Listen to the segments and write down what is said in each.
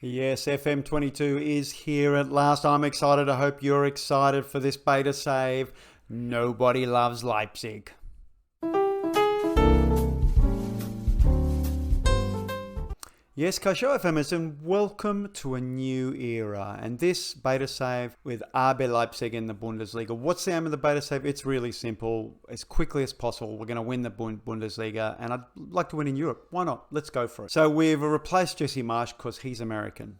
Yes, FM22 is here at last. I'm excited. I hope you're excited for this beta save. Nobody loves Leipzig. Yes, Kosho FMers, and welcome to a new era. And this beta save with RB Leipzig in the Bundesliga. What's the aim of the beta save? It's really simple. As quickly as possible, we're going to win the Bundesliga, and I'd like to win in Europe. Why not? Let's go for it. So we've replaced Jesse Marsch because he's American.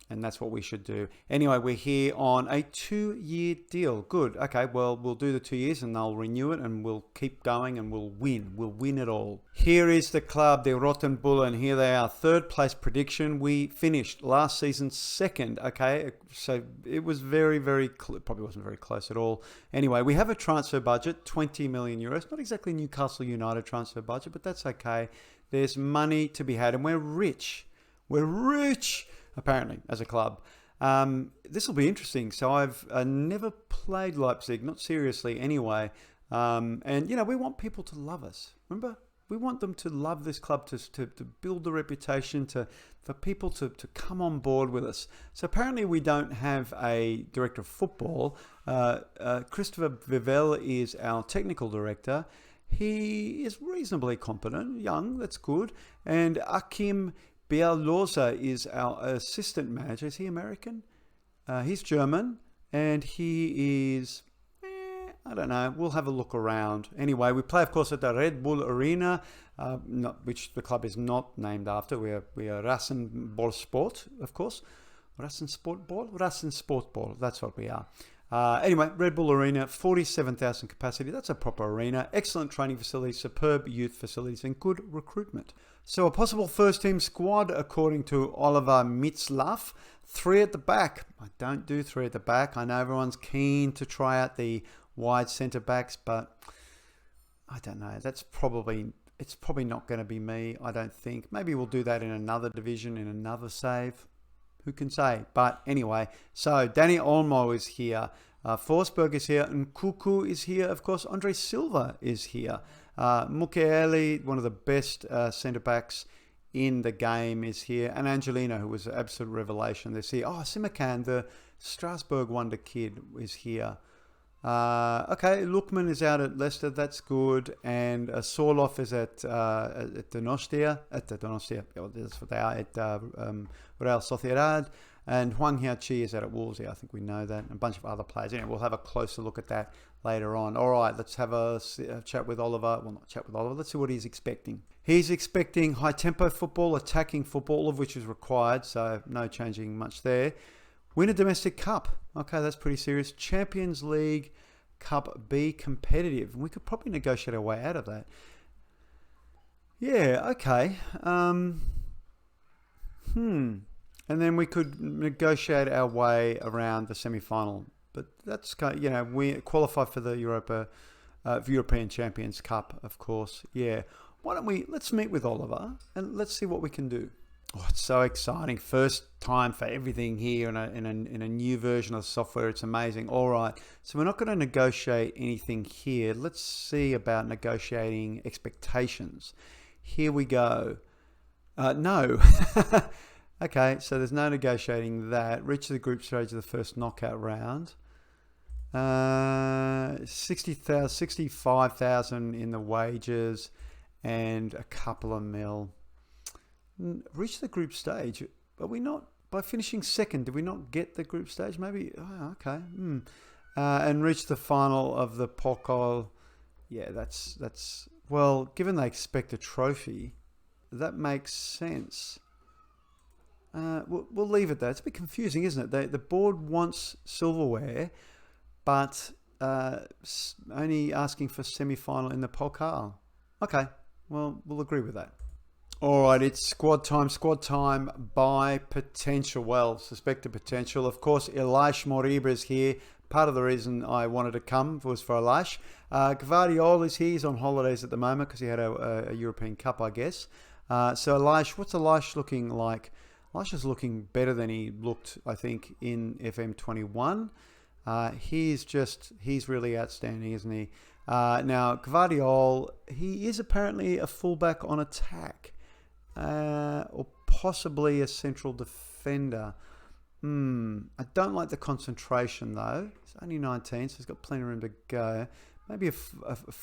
And that's what we should do. Anyway, we're here on a 2-year deal. Good. Okay, well, we'll do the 2 years and they'll renew it and we'll keep going and we'll win. We'll win it all. Here is the club, the Roten Bullen. Here they are. Third place prediction. We finished last season second. Okay, so it was very, probably wasn't very close at all. Anyway, we have a transfer budget, 20 million euros. Not exactly Newcastle United transfer budget, but that's okay. There's money to be had and we're rich. We're rich! Apparently, as a club. This will be interesting. So I've never played Leipzig, not seriously anyway. And, you know, we want people to love us. Remember? We want them to love this club, to build the reputation, for people to come on board with us. So apparently we don't have a director of football. Christopher Vivel is our technical director. He is reasonably competent, young, that's good. And Akim Bialoza is our assistant manager. Is he American? He's German, and he is, I don't know. We'll have a look around. Anyway, we play, of course, at the Red Bull Arena, which the club is not named after. We are RASENBALLSPORT, of course. RASENSPORTBALL. That's what we are. Anyway, Red Bull Arena, 47,000 capacity. That's a proper arena. Excellent training facilities, superb youth facilities, and good recruitment. So a possible first-team squad, according to Oliver Mitzlaff, 3 at the back. I don't do 3 at the back. I know everyone's keen to try out the wide centre-backs, but I don't know. It's probably not going to be me, I don't think. Maybe we'll do that in another division, in another save. Who can say? But anyway, so Danny Olmo is here. Forsberg is here. And Kuku is here. Of course, Andre Silva is here. Mukiele, one of the best centre-backs in the game, is here. And Angelino, who was an absolute revelation this year. Oh, Simakan, the Strasbourg wonder kid, is here. Okay, Lookman is out at Leicester. That's good. And Sorloff is at Donostia. Yeah, that's what they are. At Real Sociedad. And Huang Hiachi is out at Wolves. Yeah, I think we know that. And a bunch of other players. Anyway, we'll have a closer look at that later on. All right, let's have a chat with Oliver. Well, not chat with Oliver. Let's see what he's expecting. He's expecting high-tempo football, attacking football, all of which is required. So no changing much there. Win a domestic cup. Okay, that's pretty serious. Champions League Cup, be competitive. And we could probably negotiate our way out of that. Yeah, okay. And then we could negotiate our way around the semi-final. But that's kind of, you know, we qualify for the European Champions Cup, of course. Yeah. Why don't let's meet with Oliver and let's see what we can do. Oh, it's so exciting. First time for everything here in a new version of software. It's amazing. All right. So we're not going to negotiate anything here. Let's see about negotiating expectations. Here we go. No. Okay, so there's no negotiating that. Reach the group stage of the first knockout round. 65,000 in the wages and a couple of mil. Reach the group stage. Are we not, by finishing second, did we not get the group stage? Maybe, okay. And reach the final of the Pokal. Yeah, that's well, given they expect a trophy, that makes sense. We'll leave it there. It's a bit confusing, isn't it? The board wants silverware, but only asking for semi-final in the Pokal. Okay, well, we'll agree with that. All right, it's squad time by potential. Well, suspected potential. Of course, Elias Moriba is here. Part of the reason I wanted to come was for Elias. Gvardiol is here. He's on holidays at the moment because he had a European Cup, I guess. So Elias, what's Elias looking like? Elias is looking better than he looked, I think, in FM21. He's really outstanding, isn't he? Now, Gvardiol, he is apparently a fullback on attack. Or possibly a central defender. I don't like the concentration, though. He's only 19, so he's got plenty of room to go. Maybe a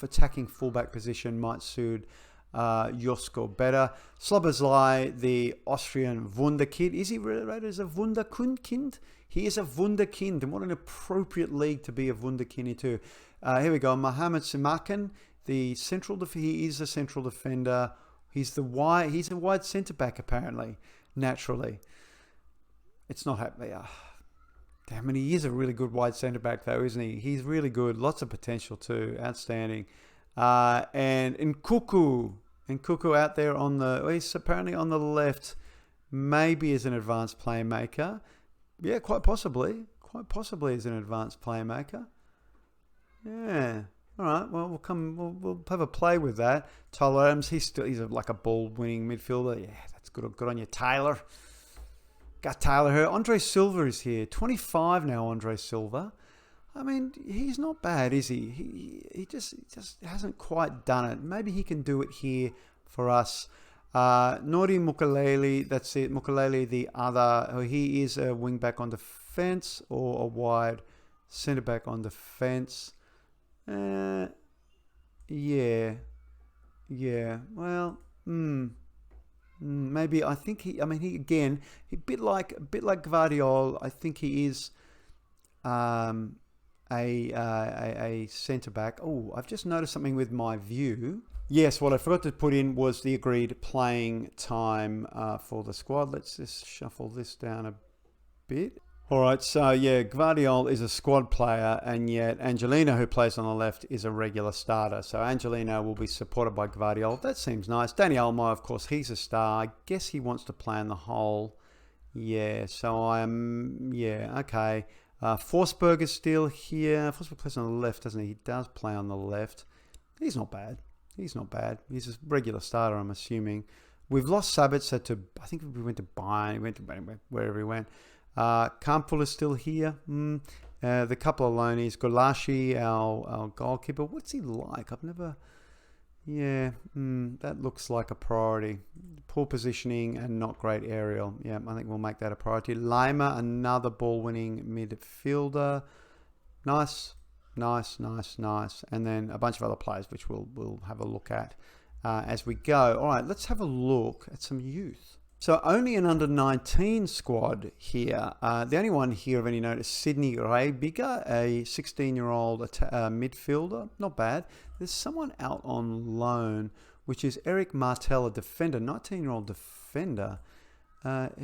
attacking fullback position might suit Josko better. Szoboszlai, the Austrian Wunderkind. Is he rated as a Wunderkind? He is a Wunderkind, and what an appropriate league to be a Wunderkind into. Here we go. Mohamed Simakan, the central he is a central defender. He's a wide centre back apparently, naturally. It's not happening. Damn, and he is a really good wide centre back though, isn't he? He's really good. Lots of potential too. Outstanding. And Nkuku out there he's apparently on the left, maybe as an advanced playmaker. Yeah, quite possibly as an advanced playmaker. Yeah. All right. Well, we'll have a play with that. Tyler Adams, he's like a ball-winning midfielder. Yeah, that's good. Good on you, Taylor. Got Taylor here. Andre Silva is here. 25 now, Andre Silva. I mean, he's not bad, is he? He just hasn't quite done it. Maybe he can do it here for us. Nori Mukalele, that's it. Mukalele, the other. He is a wing back on defence or a wide centre back on defence. Yeah. Well, maybe I think he again, a bit like Gvardiol. I think he is a centre back. Oh, I've just noticed something with my view. Yes, what I forgot to put in was the agreed playing time for the squad. Let's just shuffle this down a bit. All right, so yeah, Gvardiol is a squad player, and yet Angelino, who plays on the left, is a regular starter. So Angelino will be supported by Gvardiol. That seems nice. Danny Olmo, of course, he's a star. I guess he wants to play in the whole. Yeah, so okay. Forsberg is still here. Forsberg plays on the left, doesn't he? He does play on the left. He's not bad. He's a regular starter, I'm assuming. We've lost Sabitzer to, I think we went to Bayern. He went to wherever he went. Kampel is still here. The couple of loanies. Golashi, our goalkeeper. What's he like? I've never... Yeah, that looks like a priority. Poor positioning and not great aerial. Yeah, I think we'll make that a priority. Lima, another ball-winning midfielder. Nice. And then a bunch of other players, which we'll have a look at as we go. All right, let's have a look at some youth. So only an under-19 squad here. The only one here of any note is Sydney Reibiger, a 16-year-old midfielder. Not bad. There's someone out on loan, which is Eric Martel, a defender, 19-year-old defender. Quite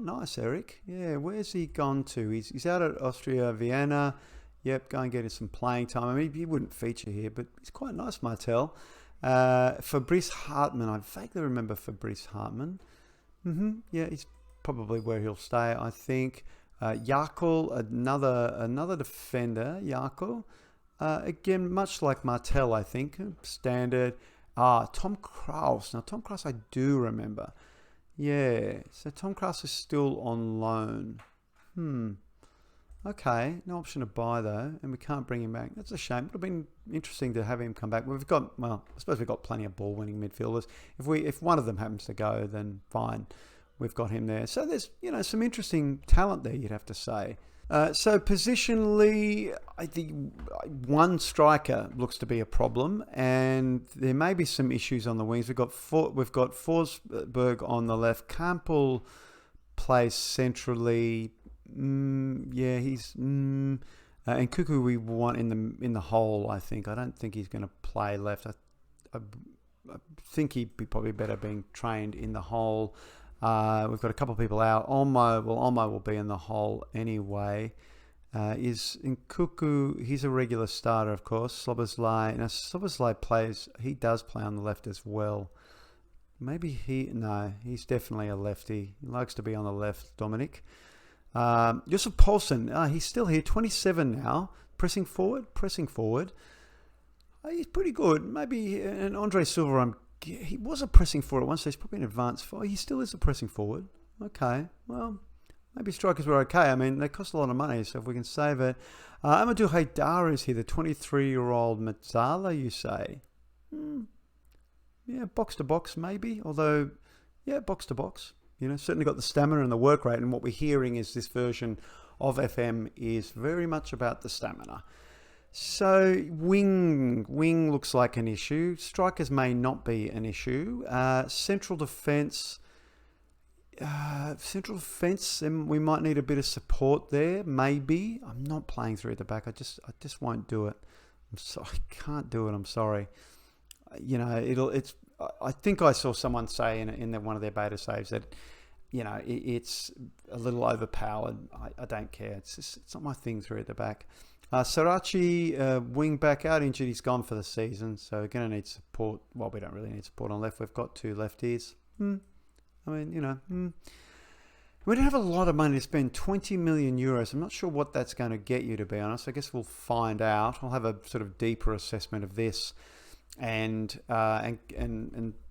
nice, Eric. Yeah, where's he gone to? He's out at Austria Vienna. Yep, go and get him some playing time. I mean, he wouldn't feature here, but he's quite nice, Martel. Fabrice Hartmann, I vaguely remember Fabrice Hartmann. Yeah, he's probably where he'll stay, I think. Jakel, another defender, Jakel. Again, much like Martel, I think, standard. Tom Kraus. Now, Tom Kraus I do remember. Yeah, so Tom Kraus is still on loan. Okay, no option to buy though, and we can't bring him back. That's a shame. It would have been interesting to have him come back. I suppose we've got plenty of ball-winning midfielders. If one of them happens to go, then fine, we've got him there. So there's some interesting talent there, you'd have to say. So positionally, I think one striker looks to be a problem, and there may be some issues on the wings. We've got Forsberg on the left. Kampel plays centrally. He's and Cuckoo we want in the hole. I think. I don't think he's going to play left. I think he'd be probably better being trained in the hole. We've got a couple of people out. Olmo will be in the hole anyway. Is in Cuckoo? He's a regular starter, of course. Szoboszlai. Now Szoboszlai he does play on the left as well. Maybe he's definitely a lefty. He likes to be on the left. Dominic. Josef Poulsen, he's still here, 27 now, pressing forward. He's pretty good. Maybe, and Andre Silva, he was a pressing forward at one stage, probably an advanced forward. He still is a pressing forward. Okay, well, maybe strikers were okay. I mean, they cost a lot of money, so if we can save it. Amadou Haidara is here, the 23-year-old Metzala, you say? Yeah, box to box maybe, although yeah, box to box. Certainly got the stamina and the work rate. And what we're hearing is this version of FM is very much about the stamina. So wing looks like an issue. Strikers may not be an issue. Central defence, and we might need a bit of support there. Maybe. I'm not playing through at the back. I just won't do it. I can't do it. I'm sorry. I think I saw someone say in one of their beta saves that, it's a little overpowered. I don't care. It's not my thing through at the back. Sarachi, wing back out injured. He's gone for the season, so we're going to need support. Well, we don't really need support on left. We've got 2 lefties. We don't have a lot of money to spend. 20 million euros. I'm not sure what that's going to get you, to be honest. I guess we'll find out. I'll have a sort of deeper assessment of this and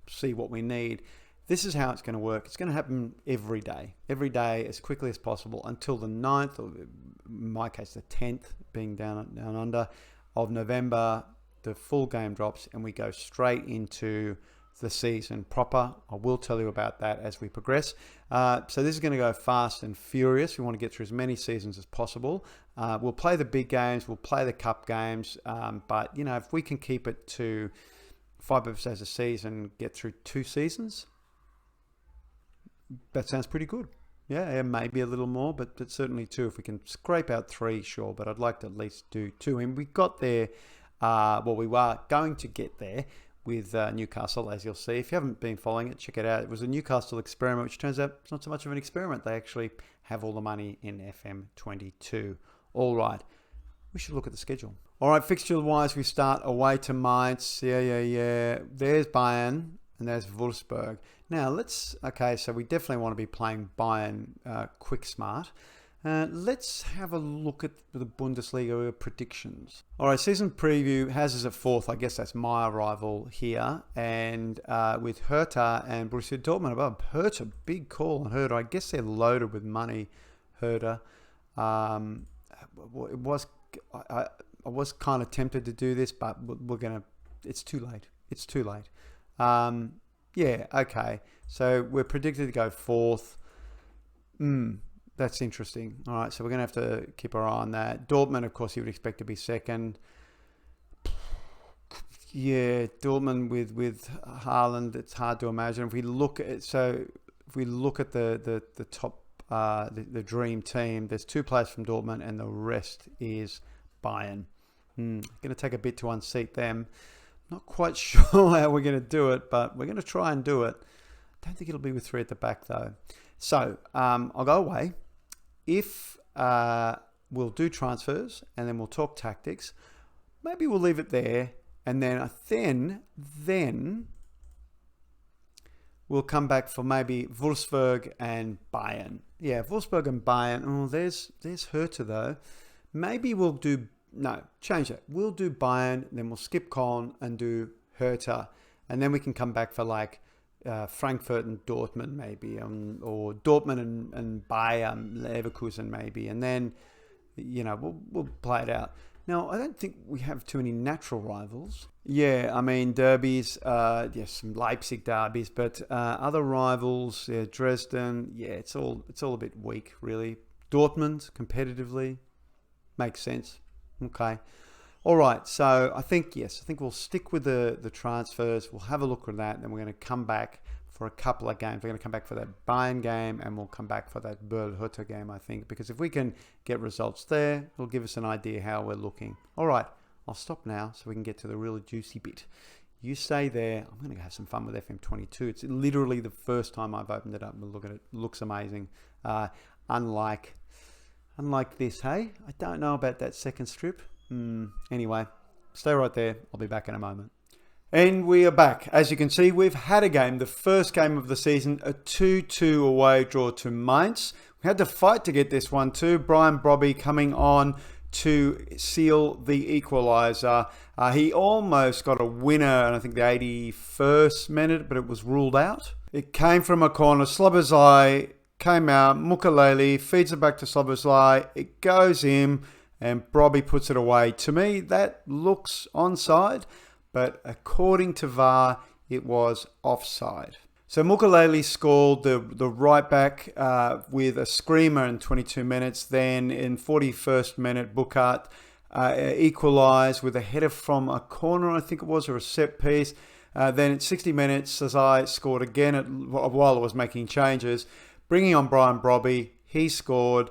see what we need. This is how it's going to work. It's going to happen every day as quickly as possible until the 9th, or in my case, the 10th, being down under of November. The full game drops and we go straight into the season proper. I will tell you about that as we progress. So this is going to go fast and furious. We want to get through as many seasons as possible. We'll play the big games. We'll play the cup games. But, if we can keep it to 5 episodes a season, get through 2 seasons, that sounds pretty good. Yeah, maybe a little more, but certainly 2. If we can scrape out 3, sure. But I'd like to at least do 2. And we got there, we were going to get there with Newcastle, as you'll see. If you haven't been following it, check it out. It was a Newcastle experiment, which turns out it's not so much of an experiment. They actually have all the money in FM22. All right, we should look at the schedule. All right, fixture-wise, we start away to Mainz. Yeah. There's Bayern and there's Wolfsburg. Now, so we definitely want to be playing Bayern quick smart. Let's have a look at the Bundesliga predictions. All right, season preview has us at 4th. I guess that's my rival here. And with Hertha and Borussia Dortmund above. Hertha, big call on Hertha. I guess they're loaded with money, Hertha. I was kind of tempted to do this, but it's too late. Yeah, okay. So we're predicted to go 4th. That's interesting. All right, so we're going to have to keep our eye on that. Dortmund, of course, you would expect to be 2nd. Yeah, Dortmund with Haaland, it's hard to imagine. If we look at the top, the dream team, there's 2 players from Dortmund, and the rest is Bayern. Going to take a bit to unseat them. Not quite sure how we're going to do it, but we're going to try and do it. Don't think it'll be with 3 at the back though. So I'll go away. If we'll do transfers and then we'll talk tactics, maybe we'll leave it there, and then we'll come back for maybe Wolfsburg and Bayern. Yeah, Wolfsburg and Bayern. Oh, there's Hertha though. Maybe change it. We'll do Bayern, then we'll skip Köln and do Hertha, and then we can come back for Frankfurt and Dortmund maybe, or Dortmund and Bayern, Leverkusen maybe, and then we'll play it out. Now, I don't think we have too many natural rivals. Yeah, I mean derbies, some Leipzig derbies, but other rivals, Dresden, it's all a bit weak really. Dortmund competitively makes sense. Okay. All right, so I think we'll stick with the transfers. We'll have a look at that, and then we're going to come back for a couple of games. We're going to come back for that Bayern game, and we'll come back for that Böll-Hertha game, I think, because if we can get results there, it'll give us an idea how we're looking. All right, I'll stop now so we can get to the really juicy bit. You stay there. I'm going to have some fun with FM22. It's literally the first time I've opened it up and look at it. It looks amazing. Unlike this, hey? I don't know about that second strip. Anyway, stay right there. I'll be back in a moment. And we are back. As you can see, we've had a game, the first game of the season, a 2-2 away draw to Mainz. We had to fight to get this one too. Brian Brobby coming on to seal the equaliser. He almost got a winner, and I think the 81st minute, but it was ruled out. It came from a corner. Slobozlai came out. Mukalele feeds it back to Slobozlai. It goes in, and Brobby puts it away. To me, that looks onside, but according to VAR, it was offside. So Mukalele scored the right back with a screamer in 22 minutes. Then in 41st minute, Bukart equalised with a header from a corner, I think it was, or a set piece. Then at 60 minutes, Sazai scored again while I was making changes, bringing on Brian Brobby. He scored.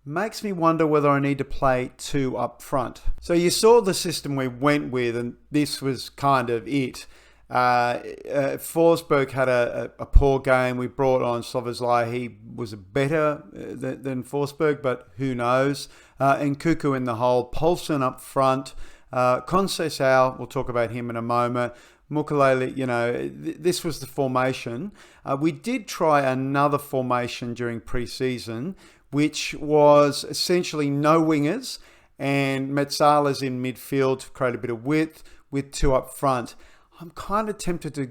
Makes me wonder whether I need to play two up front. So you saw the system we went with, and this was kind of it. Forsberg had a poor game. We brought on Szoboszlai. He was better than Forsberg, but who knows? And Kuku in the hole. Poulsen up front. Conceição, we'll talk about him in a moment. Mukalele, this was the formation. We did try another formation during pre-season, which was essentially no wingers and Metsalas in midfield to create a bit of width with two up front. I'm kind of tempted to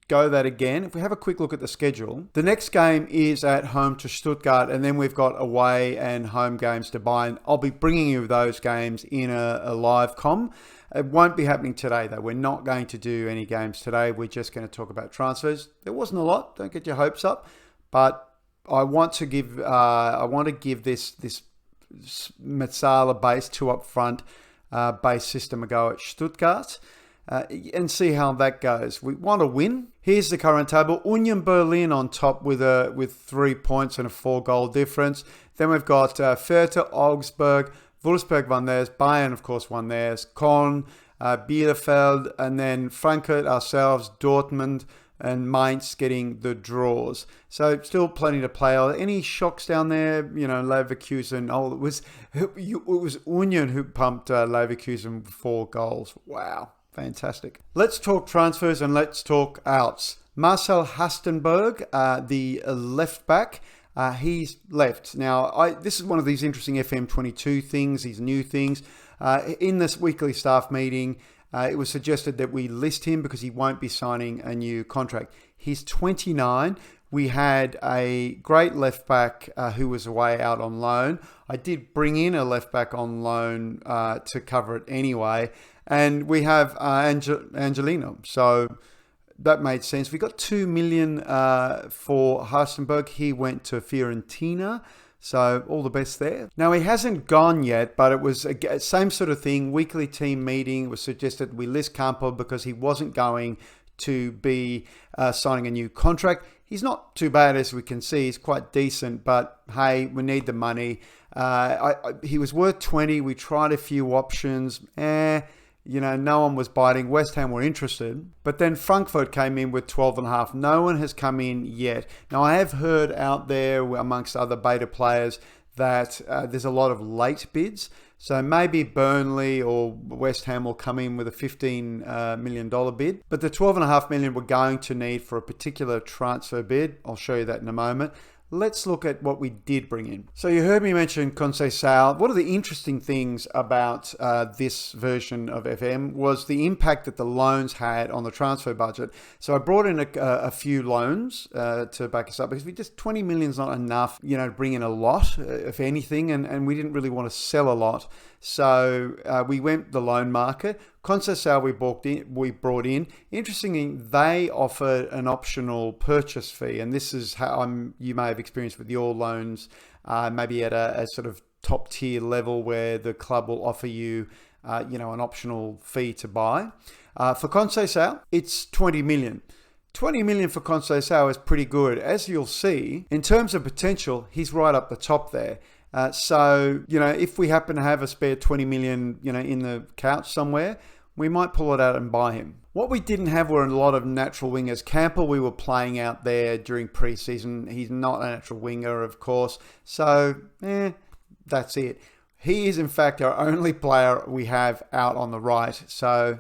go that again. If we have a quick look at the schedule, the next game is at home to Stuttgart, and then we've got away and home games to Bayern. I'll be bringing you those games in a live com. It won't be happening today, though. We're not going to do any games today. We're just going to talk about transfers. There wasn't a lot. Don't get your hopes up, but I want to give this Metsala base two up front base system a go at Stuttgart. And see how that goes. We want to win. Here's the current table. Union Berlin on top with 3 points and a 4-goal difference. Then we've got Hertha, Augsburg, Wolfsburg won theirs. Bayern, of course, won theirs. Köln, Bielefeld, and then Frankfurt, ourselves, Dortmund, and Mainz getting the draws. So still plenty to play. Any shocks down there? Leverkusen. Oh, it was Union who pumped Leverkusen with 4 goals. Wow. Fantastic. Let's talk transfers and let's talk outs. Marcel Hastenberg, the left back, he's left. Now, this is one of these interesting FM22 things, these new things. In this weekly staff meeting, it was suggested that we list him because he won't be signing a new contract. He's 29. We had a great left back who was away out on loan. I did bring in a left back on loan to cover it anyway. And we have Angelino. So that made sense. We got 2 million for Hastenberg. He went to Fiorentina. So all the best there. Now, he hasn't gone yet, but it was a same sort of thing. Weekly team meeting. It was suggested we list Campo because he wasn't going to be signing a new contract. He's not too bad, as we can see. He's quite decent, but hey, we need the money. He was worth 20. We tried a few options. No one was biting. West Ham were interested. But then Frankfurt came in with 12.5. No one has come in yet. Now, I have heard out there, amongst other beta players, that there's a lot of late bids. So maybe Burnley or West Ham will come in with a $15 million bid. But the $12.5 million we're going to need for a particular transfer bid. I'll show you that in a moment. Let's look at what we did bring in. So you heard me mention Conceição. One of the interesting things about this version of FM was the impact that the loans had on the transfer budget. So I brought in a few loans to back us up because 20 million is not enough, to bring in a lot, if anything, and we didn't really want to sell a lot. So we went the loan market. Conceição we brought in. Interestingly, they offered an optional purchase fee, and this is how you may have experienced with your loans, maybe at a sort of top tier level where the club will offer you, an optional fee to buy. For Conceição, it's 20 million. 20 million for Conceição is pretty good. As you'll see, in terms of potential, he's right up the top there. So, if we happen to have a spare 20 million, in the couch somewhere, we might pull it out and buy him. What we didn't have were a lot of natural wingers. Campbell, we were playing out there during pre-season. He's not a natural winger, of course. So, that's it. He is, in fact, our only player we have out on the right. So,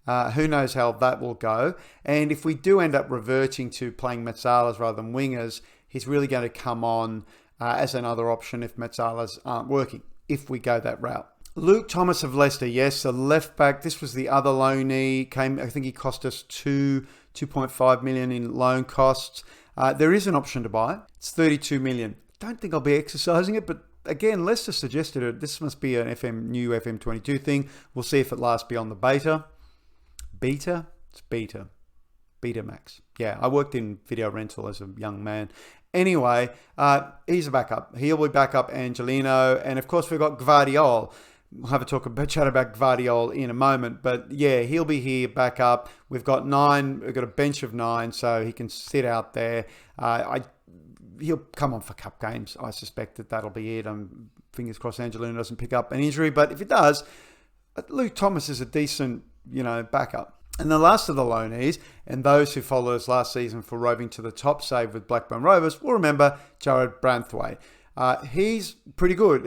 who knows how that will go. And if we do end up reverting to playing Metsalas rather than wingers, he's really going to come on as another option if Metsalas aren't working, if we go that route. Luke Thomas of Leicester, yes, a left back. This was the other loanee. I think he cost us 2.5 million in loan costs. There is an option to buy. It's 32 million. Don't think I'll be exercising it, but again, Leicester suggested it. This must be an new FM22 thing. We'll see if it lasts beyond the beta. Beta? It's beta. Betamax. Yeah, I worked in video rental as a young man. Anyway, he's a backup. He'll be backup Angelino. And of course, we've got Gvardiol. We'll have a chat about Gvardiol in a moment. But yeah, he'll be here backup. We've got a bench of 9, so he can sit out there. He'll come on for cup games. I suspect that'll be it. Fingers crossed Angelino doesn't pick up an injury. But if it does, Luke Thomas is a decent, backup. And the last of the loanees, and those who followed us last season for roving to the top save with Blackburn Rovers, will remember Jared Branthwaite. He's pretty good,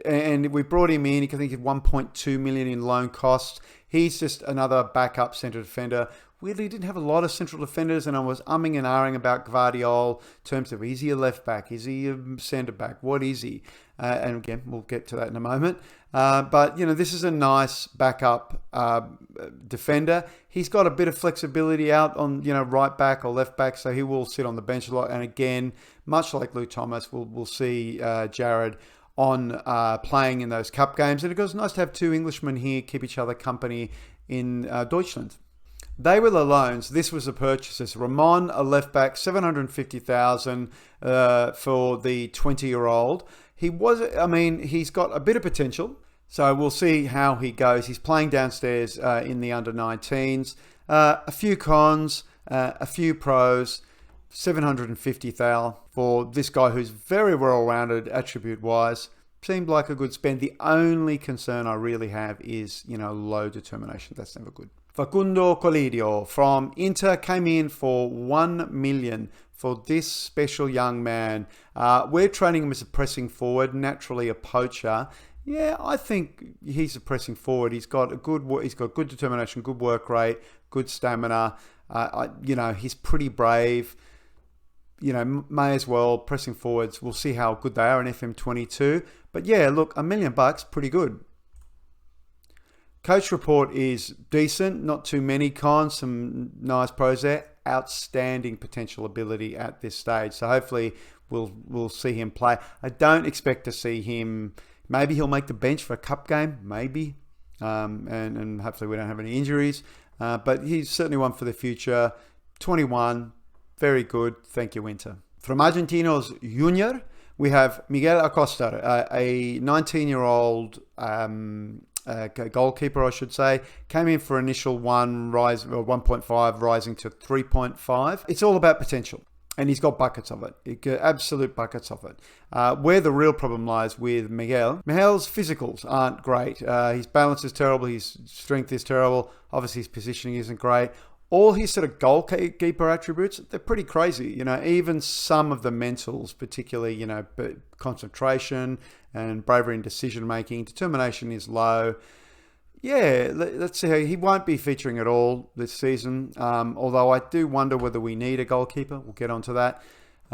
and we brought him in. I think he's 1.2 million in loan costs. He's just another backup centre defender. Weirdly, didn't have a lot of central defenders, and I was umming and ahhing about Gvardiol in terms of, is he a left back? Is he a centre back? What is he? And again, we'll get to that in a moment. But, this is a nice backup defender. He's got a bit of flexibility out on, right back or left back, so he will sit on the bench a lot. And again, much like Luke Thomas, we'll see Jared on playing in those cup games. And it was nice to have 2 Englishmen here keep each other company in Deutschland. They were the loans. This was the purchases. Ramon, a left back, 750,000 for the 20-year-old. He's got a bit of potential. So we'll see how he goes. He's playing downstairs in the under-19s. A few cons, a few pros. 750,000 for this guy who's very well-rounded attribute-wise. Seemed like a good spend. The only concern I really have is, low determination. That's never good. Facundo Colidio from Inter came in for 1 million for this special young man. We're training him as a pressing forward, naturally a poacher. Yeah, I think he's a pressing forward. He's got good determination, good work rate, good stamina. He's pretty brave. May as well pressing forwards. We'll see how good they are in FM22. But yeah, look, $1 million, pretty good. Coach report is decent, not too many cons, some nice pros there. Outstanding potential ability at this stage. So hopefully we'll see him play. I don't expect to see him. Maybe he'll make the bench for a cup game, maybe. And hopefully we don't have any injuries. But he's certainly one for the future. 21, very good. Thank you, Winter. From Argentinos Junior, we have Miguel Acosta, a 19-year-old goalkeeper, I should say. Came in for initial 1.5, rising to 3.5. It's all about potential. And he's got buckets of it, absolute buckets of it. Where the real problem lies with Miguel's physicals aren't great. His balance is terrible. His strength is terrible. Obviously, his positioning isn't great. All his sort of goalkeeper attributes, they're pretty crazy. Even some of the mentals, particularly, concentration and bravery in decision-making. Determination is low. Yeah, let's see how he won't be featuring at all this season. Although I do wonder whether we need a goalkeeper. We'll get onto that.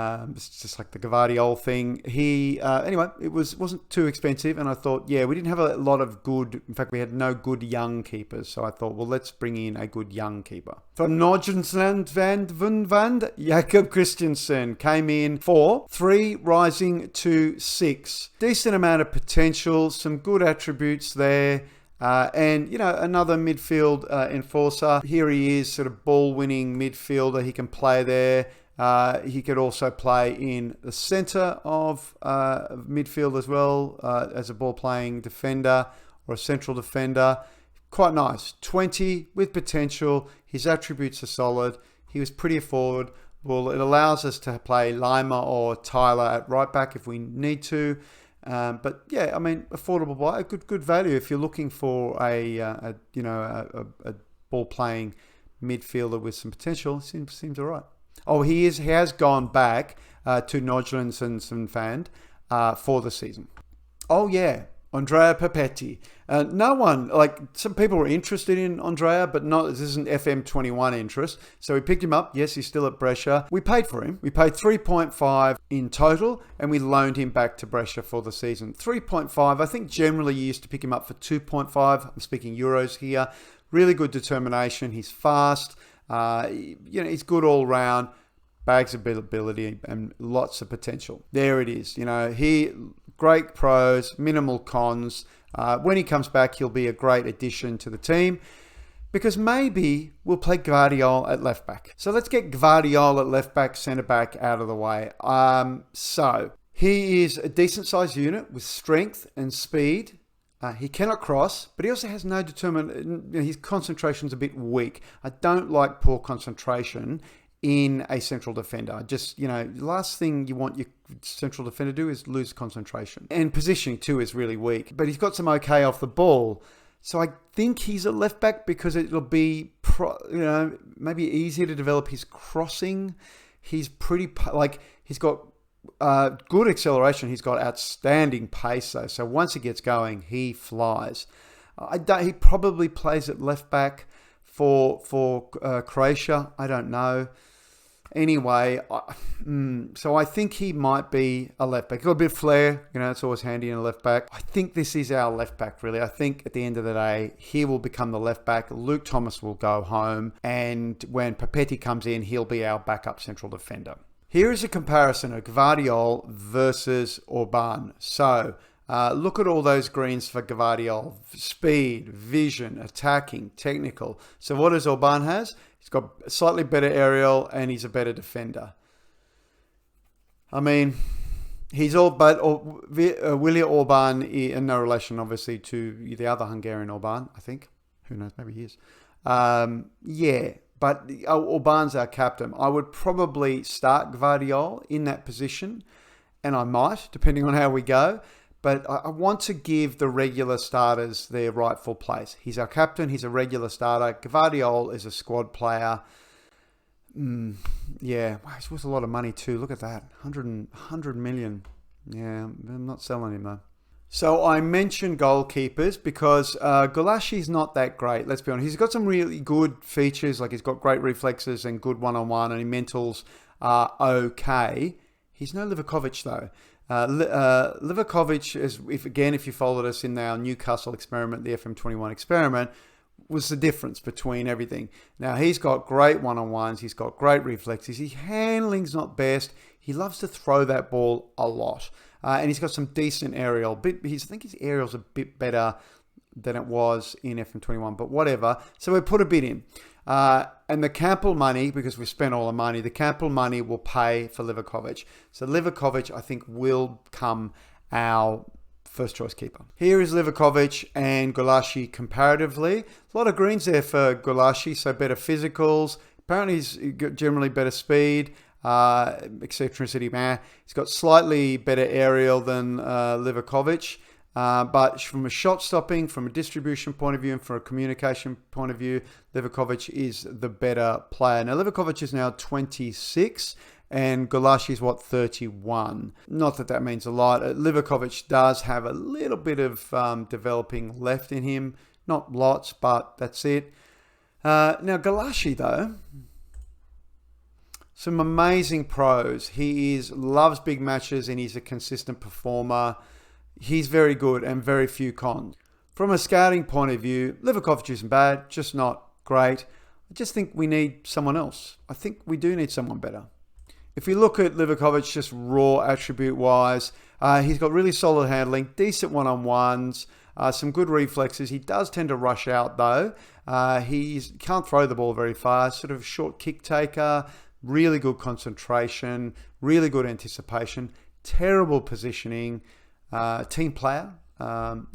It's just like the Gvardiol thing. Anyway, it wasn't too expensive, and I thought, yeah, we didn't have a lot of good. In fact, we had no good young keepers. So I thought, well, let's bring in a good young keeper. From Nordjylland Vand, Jakob Christensen came in for 3, rising to 6. Decent amount of potential, some good attributes there. And another midfield enforcer. Here he is, sort of ball-winning midfielder. He can play there. He could also play in the centre of midfield as well, as a ball-playing defender or a central defender. Quite nice. 20 with potential. His attributes are solid. He was pretty affordable. It allows us to play Lima or Tyler at right back if we need to. But yeah, affordable buy, a good value if you're looking for a ball-playing midfielder with some potential. Seems all right. Oh, he has gone back to Nordjylland and Fand for the season. Oh yeah, Andrea Papetti. No one, some people were interested in Andrea, but this isn't FM21 interest. So we picked him up. Yes, he's still at Brescia. We paid for him. We paid 3.5 in total, and we loaned him back to Brescia for the season. 3.5. I think generally you used to pick him up for 2.5. I'm speaking euros here. Really good determination. He's fast. He's good all round. Bags of ability and lots of potential. There it is. He great pros, minimal cons. When he comes back, he'll be a great addition to the team. because maybe we'll play Gvardiol at left back. So let's get Gvardiol at left back, centre back out of the way. So he is a decent sized unit with strength and speed. He cannot cross, but he also has no determined. His concentration's a bit weak. I don't like poor concentration in a central defender. Just, the last thing you want your central defender to do is lose concentration. And positioning too is really weak. But he's got some okay off the ball. So I think he's a left back because it'll be, maybe easier to develop his crossing. He's he's got good acceleration. He's got outstanding pace though. So once he gets going, he flies. He probably plays at left back for Croatia. I don't know. Anyway, so I think he might be a left back. Got a bit of flair, it's always handy in a left back. I think this is our left back, really. I think at the end of the day, he will become the left back. Luke Thomas will go home. And when Papetti comes in, he'll be our backup central defender. Here is a comparison of Gvardiol versus Orban. So look at all those greens for Gvardiol. Speed, vision, attacking, technical. So what does Orban has? He's got a slightly better aerial and he's a better defender. I mean, he's all but Willi Orban, in no relation obviously to the other Hungarian Orban, I think. Who knows, maybe he is. But Orban's our captain. I would probably start Gvardiol in that position, and I might, depending on how we go. But I want to give the regular starters their rightful place. He's our captain. He's a regular starter. Gvardiol is a squad player. Wow, it's worth a lot of money too. Look at that, 100 million. Yeah, I'm not selling him though. So I mentioned goalkeepers because Gulaschi's not that great, let's be honest. He's got some really good features, like he's got great reflexes and good one-on-one, and his mentals are okay. He's no Livakovic though. Livakovic, if you followed us in our Newcastle experiment, the FM22 experiment, was the difference between everything. Now, he's got great one-on-ones. He's got great reflexes. His handling's not best. He loves to throw that ball a lot. And he's got some decent aerial. I think his aerial's a bit better than it was in FM21, but whatever. So we put a bid in. And the Campbell money, because we spent all the money, the Campbell money will pay for Livakovic. So Livakovic, I think, will become our first choice keeper. Here is Livakovic and Gulaschi comparatively. A lot of greens there for Gulaschi, so better physicals. Apparently he's got generally better speed, eccentricity, He's got slightly better aerial than Livakovic. But from a shot stopping, from a distribution point of view, and from a communication point of view, Livakovic is the better player. Now, Livakovic is now 26 and Gulaschi is 31. Not that that means a lot. Livakovic does have a little bit of developing left in him. Not lots, but that's it. Now, Gulaschi, though, some amazing pros. He loves big matches and he's a consistent performer. He's very good and very few cons. From a scouting point of view, Livakovic isn't bad, just not great. I just think we need someone else. I think we do need someone better. If you look at Livakovic just raw attribute-wise, he's got really solid handling, decent one-on-ones, some good reflexes. He does tend to rush out though. He can't throw the ball very fast, sort of short kick taker, really good concentration, really good anticipation, terrible positioning, team player, and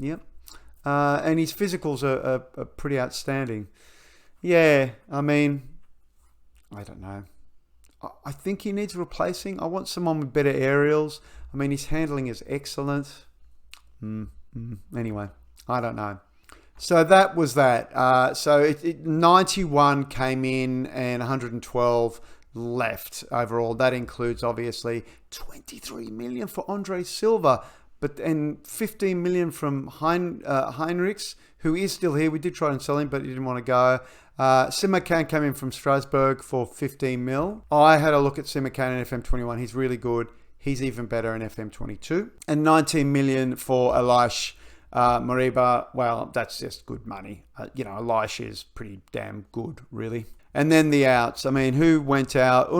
his physicals are pretty outstanding. Yeah, I mean, I don't know. I think he needs replacing. I want someone with better aerials. I mean, his handling is excellent. Anyway, I don't know. So that was that. So 91 came in and 112 left overall. That includes, obviously, 23 million for Andre Silva, and 15 million from Heinrichs, who is still here. We did try and sell him, but he didn't want to go. Simakan came in from Strasbourg for 15 mil. I had a look at Simakan in FM21. He's really good. He's even better in FM22. And 19 million for Elias Mariba. Well, that's just good money. Elias is pretty damn good, really. And then the outs. I mean, who went out?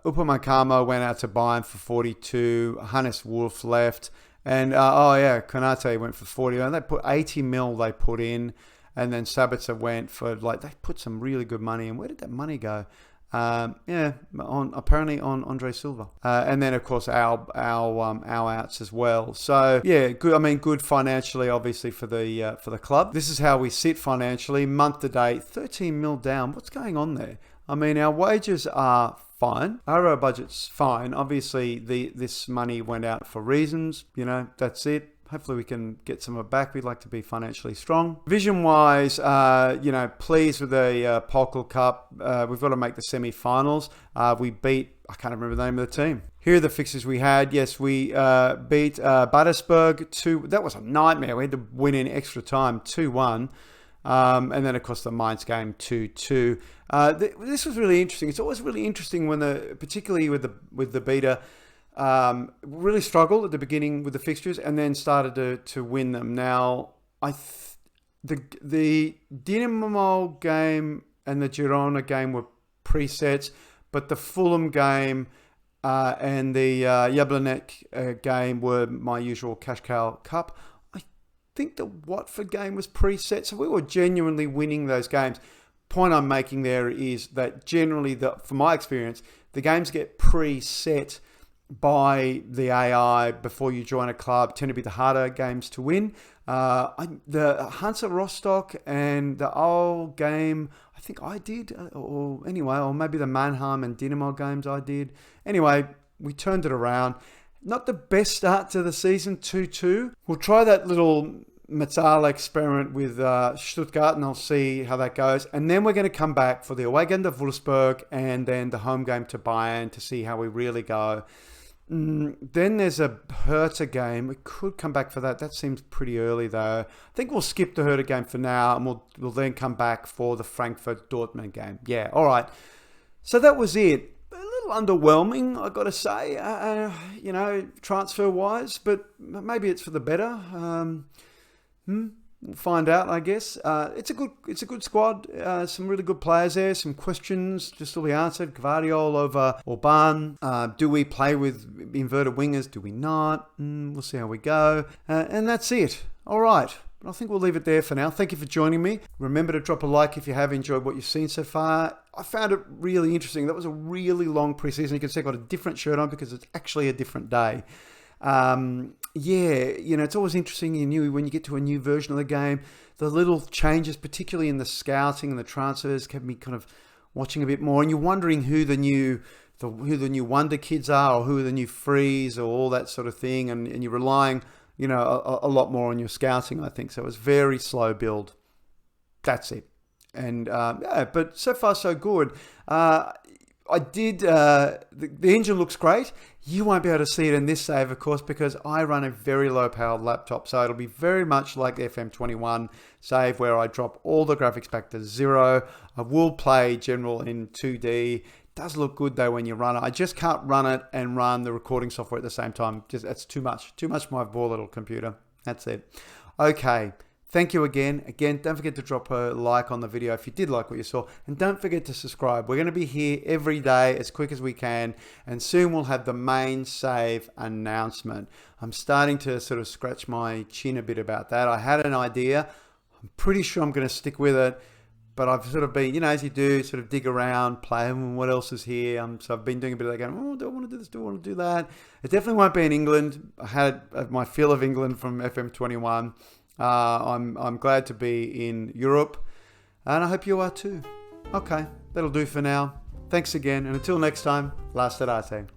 Upamecano went out to Bayern for 42. Hannes Wolf left. And, Konate went for 40. And they put 80 mil they put in. And then Sabitzer went for, like, they put some really good money in. Where did that money go? Apparently on Andre Silva, and then of course our outs as well. So yeah, good. I mean, good financially, obviously for the club. This is how we sit financially, month to date, 13 mil down. What's going on there? I mean, our wages are fine. Our budget's fine. Obviously, this money went out for reasons. You know, that's it. Hopefully we can get some of it back. We'd like to be financially strong. Vision-wise, pleased with the Pokal Cup. We've got to make the semi-finals. We beat, I can't remember the name of the team. Here are the fixtures we had. Yes, we beat Battersburg 2. That was a nightmare. We had to win in extra time, 2-1. And then, of course, the Mainz game 2-2. This was really interesting. It's always really interesting when particularly with the beta, really struggled at the beginning with the fixtures and then started to win them. Now, the Dinamo game and the Girona game were presets, but the Fulham game and the Jablonec game were my usual Cash Cow Cup. I think the Watford game was preset, so we were genuinely winning those games. Point I'm making there is that generally, from my experience, the games get preset by the AI before you join a club tend to be the harder games to win. The Hansa Rostock and the old game, I think I did, or maybe the Mannheim and Dinamo games I did. Anyway, we turned it around. Not the best start to the season, 2-2. We'll try that little Metzala experiment with Stuttgart, and I'll see how that goes. And then we're going to come back for the away game to Wolfsburg and then the home game to Bayern to see how we really go. Then there's a Hertha game. We could come back for that. That seems pretty early, though. I think we'll skip the Hertha game for now, and we'll then come back for the Frankfurt-Dortmund game. Yeah, all right. So that was it. A little underwhelming, I got to say, transfer-wise, but maybe it's for the better. We'll find out, I guess. It's a good squad. Some really good players there. Some questions just will be answered. Gvardiol over Orban. Do we play with inverted wingers? Do we not? We'll see how we go. And that's it. All right. I think we'll leave it there for now. Thank you for joining me. Remember to drop a like if you have enjoyed what you've seen so far. I found it really interesting. That was a really long preseason. You can see I've got a different shirt on because it's actually a different day. It's always interesting when you get to a new version of the game, the little changes, particularly in the scouting and the transfers, kept me kind of watching a bit more, and you're wondering who the new wonder kids are, or who are the new frees, or all that sort of thing, and you're relying, a lot more on your scouting, I think. So it was very slow build. That's it. And but so far so good. I did, the engine looks great. You won't be able to see it in this save, of course, because I run a very low-powered laptop. So it'll be very much like the FM21 save where I drop all the graphics back to 0. I will play general in 2D. It does look good, though, when you run it. I just can't run it and run the recording software at the same time. That's too much. Too much for my poor little computer. That's it. Okay. Thank you again. Don't forget to drop a like on the video if you did like what you saw. And don't forget to subscribe. We're going to be here every day as quick as we can. And soon we'll have the main save announcement. I'm starting to sort of scratch my chin a bit about that. I had an idea. I'm pretty sure I'm going to stick with it. But I've sort of been, as you do, sort of dig around, play, what else is here? So I've been doing a bit of that, going, do I want to do this? Do I want to do that? It definitely won't be in England. I had my feel of England from FM21. I'm glad to be in Europe, and I hope you are too. Okay, that'll do for now. Thanks again, and until next time, la serate.